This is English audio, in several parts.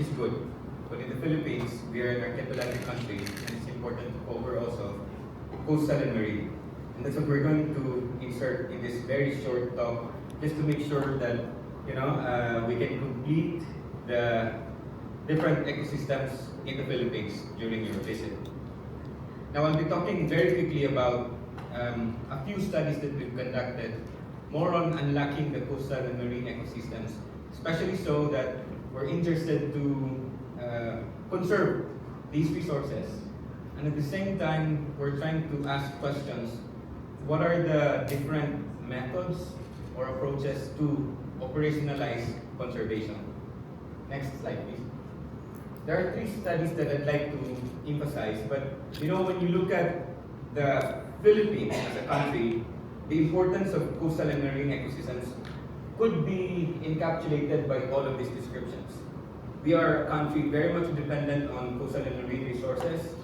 which is good. But in the Philippines, we are an archipelagic country, and it's important to cover also coastal and marine. And that's what we're going to insert in this very short talk, just to make sure that we can complete the different ecosystems in the Philippines during your visit. Now, I'll be talking very quickly about a few studies that we've conducted, more on unlocking the coastal and marine ecosystems, especially so that we're interested to conserve these resources. And at the same time, we're trying to ask questions. What are the different methods or approaches to operationalize conservation? Next slide, please. There are 3 studies that I'd like to emphasize, but when you look at the Philippines as a country, the importance of coastal and marine ecosystems could be encapsulated by all of these descriptions. We are a country very much dependent on coastal and marine resources.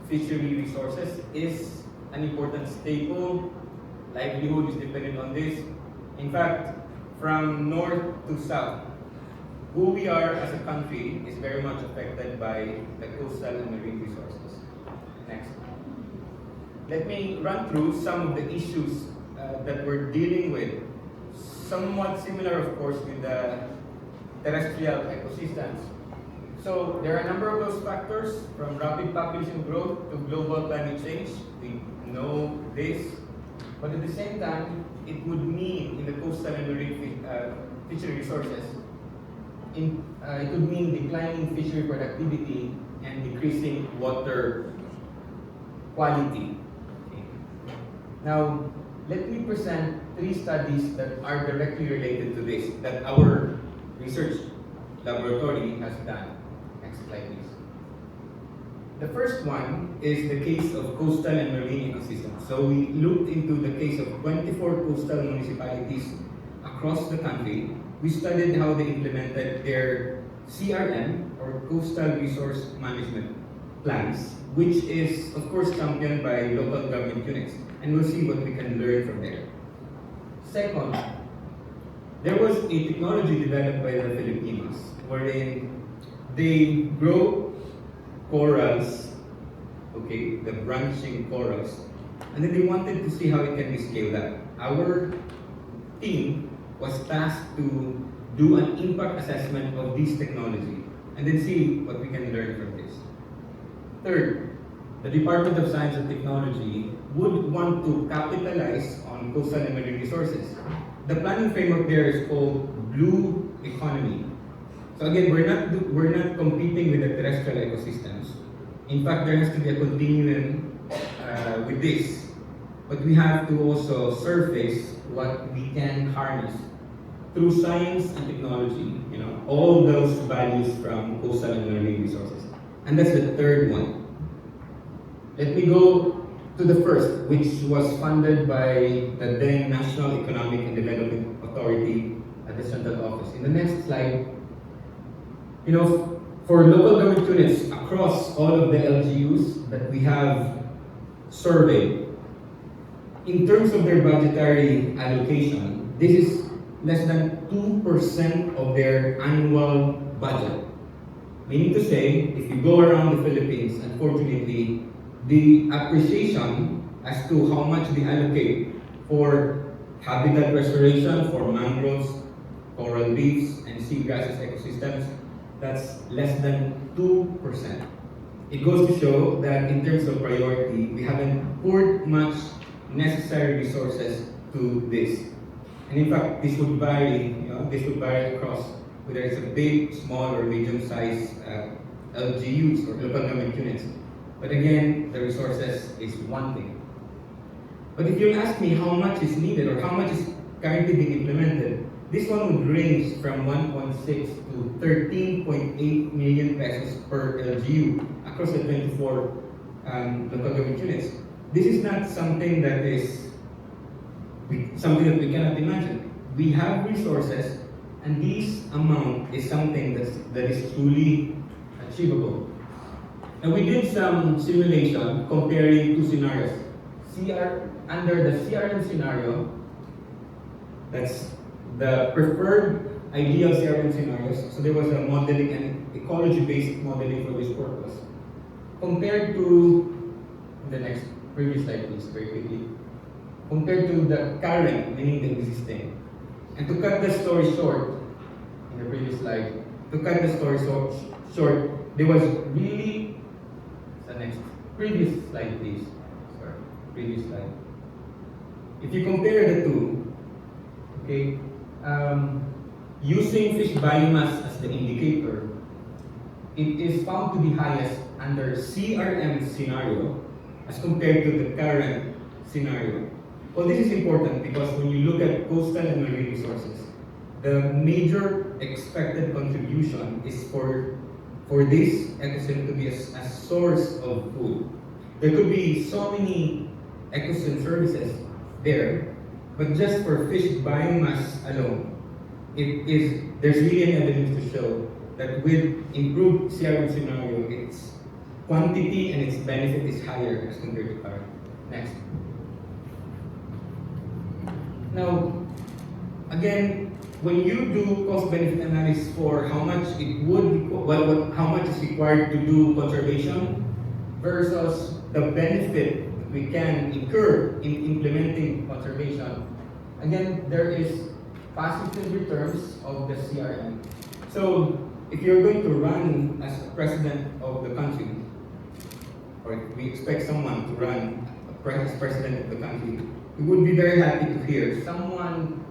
Fishery resources is an important staple. Livelihood is dependent on this. In fact, from north to south, who we are as a country is very much affected by the coastal and marine resources. Next. Let me run through some of the issues that we're dealing with. Somewhat similar, of course, with the terrestrial ecosystems. So there are a number of those factors, from rapid population growth to global climate change. We know this. But at the same time, it would mean in the coastal and marine fishery resources, it would mean declining fishery productivity and decreasing water quality. Okay. Now, let me present 3 studies that are directly related to this, that our research laboratory has done. Next slide, please. The first one is the case of coastal and marine ecosystems. So we looked into the case of 24 coastal municipalities across the country. We studied how they implemented their CRM, or Coastal Resource Management plans, which is, of course, championed by local government units. And we'll see what we can learn from there. Second, there was a technology developed by the Filipinos wherein they grow corals, okay, the branching corals, and then they wanted to see how it can be scaled up. Our team was tasked to do an impact assessment of this technology and then see what we can learn from this. Third, the Department of Science and Technology would want to capitalize on coastal and marine resources. The planning framework there is called Blue Economy. So again, we're not competing with the terrestrial ecosystems. In fact, there has to be a continuum with this. But we have to also surface what we can harness through science and technology, all those values from coastal and marine resources. And that's the third one. Let me go to the first, which was funded by the then National Economic and Development Authority at the central office. In the next slide, for local government units across all of the LGUs that we have surveyed, in terms of their budgetary allocation, this is less than 2% of their annual budget. Meaning to say, if you go around the Philippines, unfortunately, the appreciation as to how much they allocate for habitat restoration, for mangroves, coral reefs, and seagrasses ecosystems, that's less than 2%. It goes to show that in terms of priority, we haven't poured much necessary resources to this. And in fact, this would vary, across whether it's a big, small, or medium-sized LGUs or local government units. But again, the resources is one thing. But if you ask me how much is needed or how much is currently being implemented, this one would range from 1.6 to 13.8 million pesos per LGU across the 24 local government units. This is not something that we cannot imagine. We have resources, and this amount is something that is truly achievable. And we did some simulation comparing 2 scenarios. Under the CRM scenario, that's the preferred ideal CRM scenarios. So there was a modeling and ecology-based modeling for this purpose. Compared to the next previous slide, please, very quickly. Compared to the current, meaning the existing. And to cut the story short, in the previous slide, to cut the story short, there was really, the next, previous slide please, sorry, previous slide. If you compare the two, okay, using fish biomass as the indicator, it is found to be highest under CRM scenario as compared to the current scenario. Well, this is important because when you look at coastal and marine resources, the major expected contribution is for this ecosystem to be a source of food. There could be so many ecosystem services there, but just for fish biomass alone, there's really an evidence to show that with improved CRM scenario, its quantity and its benefit is higher as compared to current. Next. Now, again, when you do cost-benefit analysis for how much it would, how much is required to do conservation versus the benefit that we can incur in implementing conservation, again, there is positive returns of the CRM. So, if you're going to run as president of the country, or if we expect someone to run as president of the country, we would be very happy to hear someone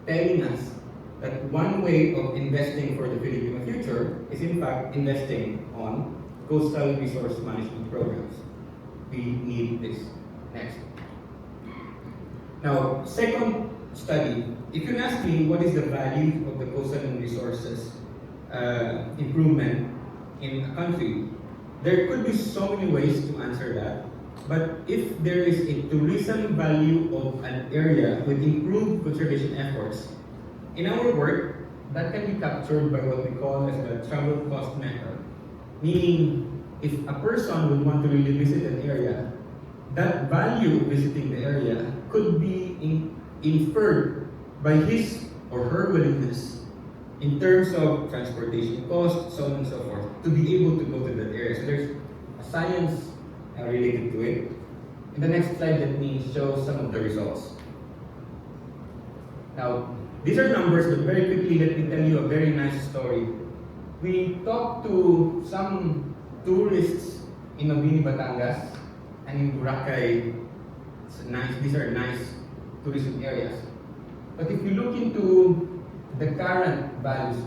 telling us that one way of investing for the Filipino future is in fact investing on coastal resource management programs. We need this. Next. Now, second study, if you ask me what is the value of the coastal and resources improvement in a country, there could be so many ways to answer that. But if there is a tourism value of an area with improved conservation efforts, in our work, that can be captured by what we call as the travel cost method. Meaning, if a person would want to really visit an area, that value of visiting the area could be inferred by his or her willingness in terms of transportation costs, so on and so forth, to be able to go to that area. So there's a science related to it. In the next slide, let me show some of the results. Now, these are numbers, but very quickly, let me tell you a very nice story. We talked to some tourists in Mabini, Batangas, and in Boracay. It's nice. These are nice tourism areas. But if you look into the current values,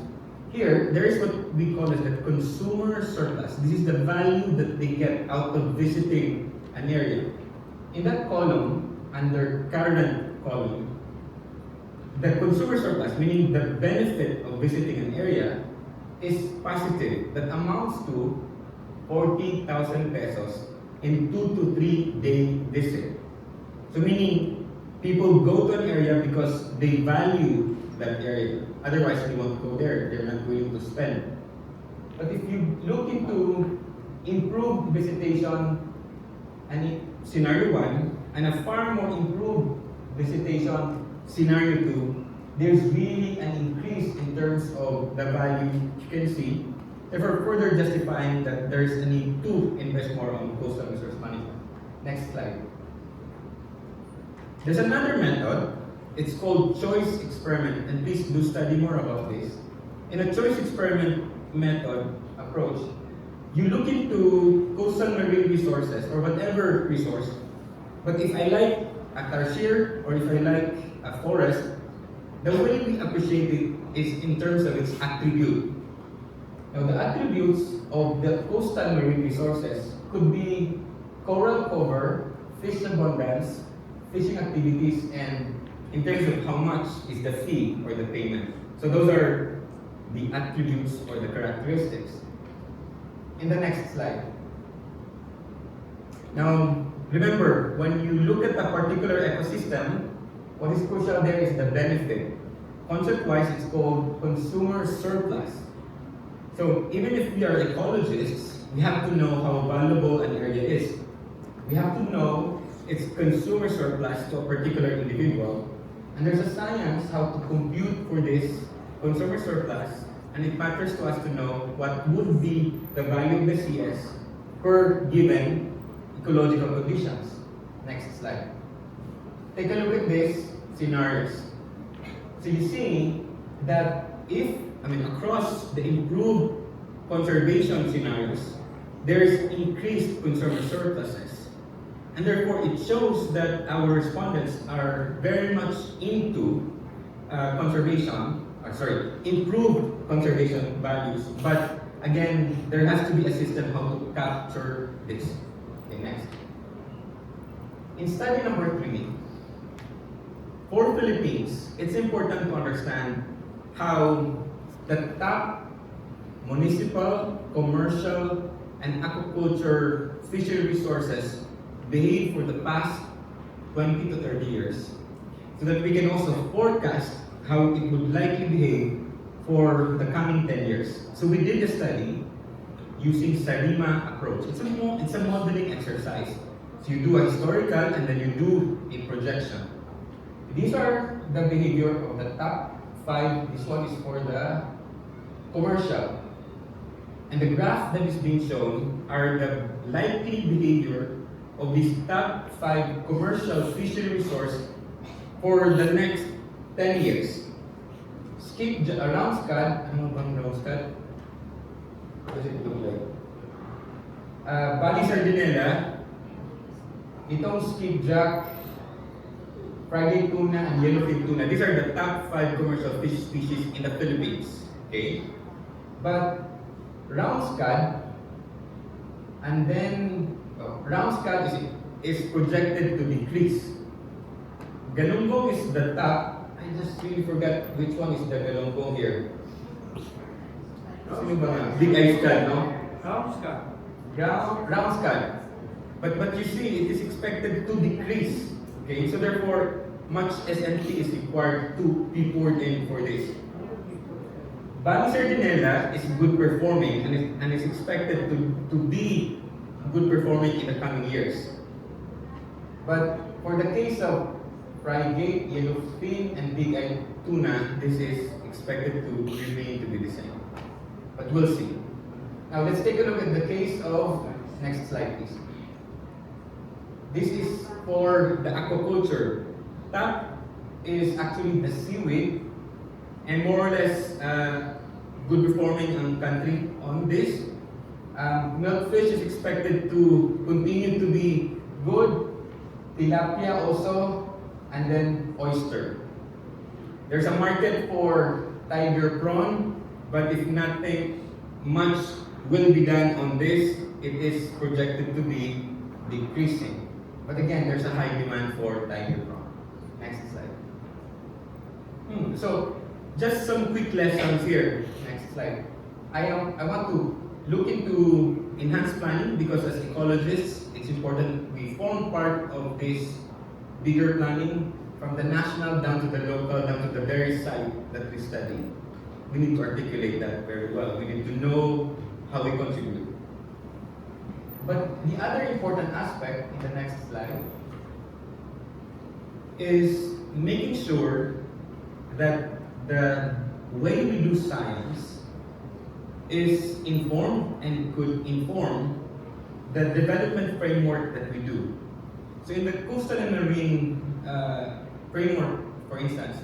here, there is what we call as the consumer surplus. This is the value that they get out of visiting an area. In that column, under current column, the consumer surplus, meaning the benefit of visiting an area, is positive. That amounts to 40,000 pesos in 2 to 3 day visit. So meaning, people go to an area because they value that area. Otherwise, they won't go there. They're not willing to spend. But if you look into improved visitation and scenario 1 and a far more improved visitation scenario 2, there's really an increase in terms of the value you can see. Therefore, further justifying that there's a need to invest more on coastal resource management. Next slide. There's another method. It's called choice experiment, and please do study more about this. In a choice experiment method approach, you look into coastal marine resources or whatever resource, but if I like a tarsier or if I like a forest, the way we appreciate it is in terms of its attribute. Now, the attributes of the coastal marine resources could be coral cover, fish abundance, fishing activities, and in terms of how much is the fee or the payment. So those are the attributes or the characteristics. In the next slide. Now, remember, when you look at a particular ecosystem, what is crucial there is the benefit. Concept-wise, it's called consumer surplus. So even if we are ecologists, we have to know how valuable an area is. We have to know its consumer surplus to a particular individual. And there's a science how to compute for this consumer surplus, and it matters to us to know what would be the value of the CS per given ecological conditions. Next slide. Take a look at these scenarios. So you see that across the improved conservation scenarios, there is increased consumer surpluses. And therefore, it shows that our respondents are very much into improved conservation values. But again, there has to be a system how to capture this. Okay, next. In study number 3, for Philippines, it's important to understand how the top municipal, commercial, and aquaculture fishery resources behave for the past 20 to 30 years, so that we can also forecast how it would likely behave for the coming 10 years. So we did a study using SARIMA approach. It's a modeling exercise. So you do a historical and then you do a projection. These are the behavior of the top 5. This one is for the commercial. And the graph that is being shown are the likely behavior of these top 5 commercial fishery resource for the next 10 years. Round scad, ano bang round scad? What does it look like? Bali Sardinella, itong skipjack, Friday tuna, and yellowfin tuna. These are the top 5 commercial fish species in the Philippines. Okay? But round scad, and then round scad is projected to decrease. Galunggong is the top. I just really forgot which one is the galunggong here. Big eye scad, no? Round scad. Round scad. But you see, it is expected to decrease. Okay, so therefore, much SNT is required to be poured in for this. Bali Sardinella is good performing and is expected to be good performing in the coming years. But for the case of frigate, yellowfin, and big eye tuna, this is expected to remain to be the same. But we'll see. Now let's take a look at the case of, next slide please. This is for the aquaculture. That is actually the seaweed, and more or less good performing country on this. Milkfish is expected to continue to be good. Tilapia also, and then oyster. There's a market for tiger prawn, but if nothing much will be done on this, it is projected to be decreasing. But again, there's a high demand for tiger prawn. Next slide. So, just some quick lessons here. Next slide. I want to look into enhanced planning because as ecologists, it's important we form part of this bigger planning from the national down to the local, down to the very site that we study. We need to articulate that very well. We need to know how we contribute. But the other important aspect in the next slide is making sure that the way we do science is informed and could inform the development framework that we do. So in the coastal and marine framework, for instance,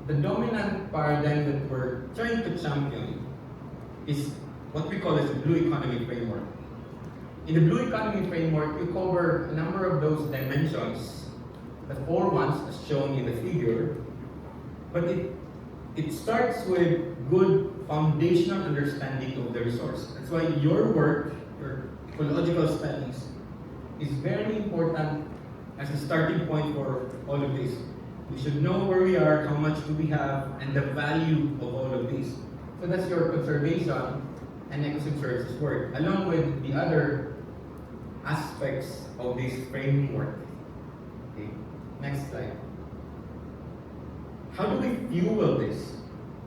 the dominant paradigm that we're trying to champion is what we call as the blue economy framework. In the blue economy framework, we cover a number of those dimensions, the 4 ones as shown in the figure, but it starts with good foundational understanding of the resource. That's why your work, your ecological studies, is very important as a starting point for all of this. We should know where we are, how much do we have, and the value of all of these. So that's your conservation and ecosystem services work, along with the other aspects of this framework. Okay, next slide. How do we fuel this?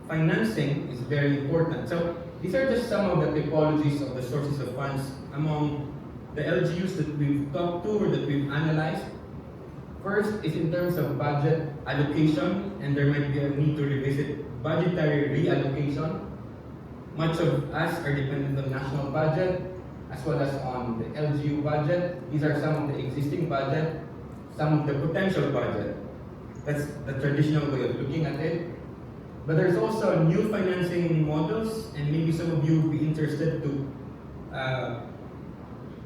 Financing is very important. So these are just some of the typologies of the sources of funds among the LGUs that we've talked to or that we've analyzed. First is in terms of budget allocation, and there might be a need to revisit budgetary reallocation. Much of us are dependent on national budget as well as on the LGU budget. These are some of the existing budget, some of the potential budget. That's the traditional way of looking at it. But there's also new financing models, and maybe some of you would be interested to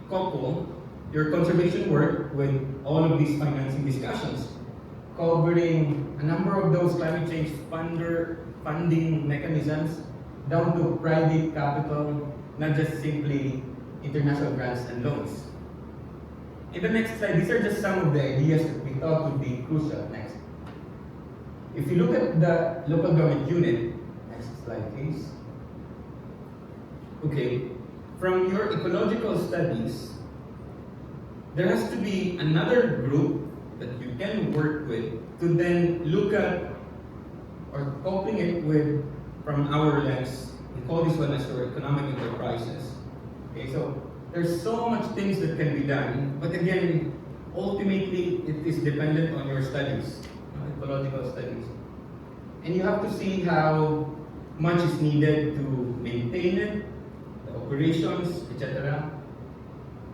couple your conservation work with all of these financing discussions, covering a number of those climate change funding mechanisms down to private capital, not just simply international grants and loans. In the next slide, these are just some of the ideas that we thought would be crucial. Next. If you look at the local government unit, next slide please. Okay, from your ecological studies, there has to be another group that you can work with to then look at or coping it with from our lens. We call this one as your economic enterprises. Okay, so there's so much things that can be done, but again, ultimately it is dependent on your studies, ecological studies. And you have to see how much is needed to maintain it, the operations, etc.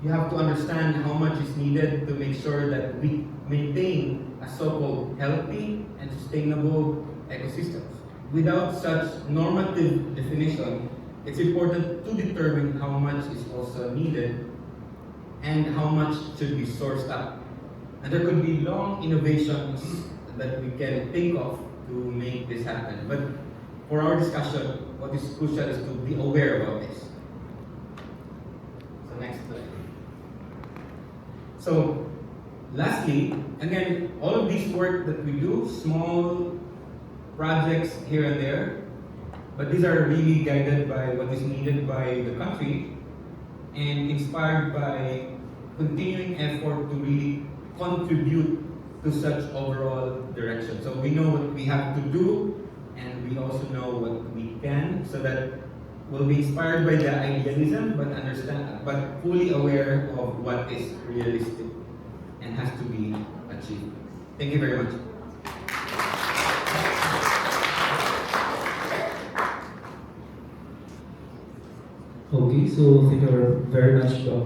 You have to understand how much is needed to make sure that we maintain a so-called healthy and sustainable ecosystems. Without such normative definition, it's important to determine how much is also needed and how much should be sourced up. And there could be long innovations that we can think of to make this happen. But for our discussion, what is crucial is to be aware about this. So next slide. So lastly, again, all of this work that we do, small projects here and there, but these are really guided by what is needed by the country and inspired by continuing effort to really contribute to such overall direction. So we know what we have to do, and we also know what we can, so that we'll be inspired by the idealism, but fully aware of what is realistic and has to be achieved. Thank you very much. Okay, so thank you very much, Doc.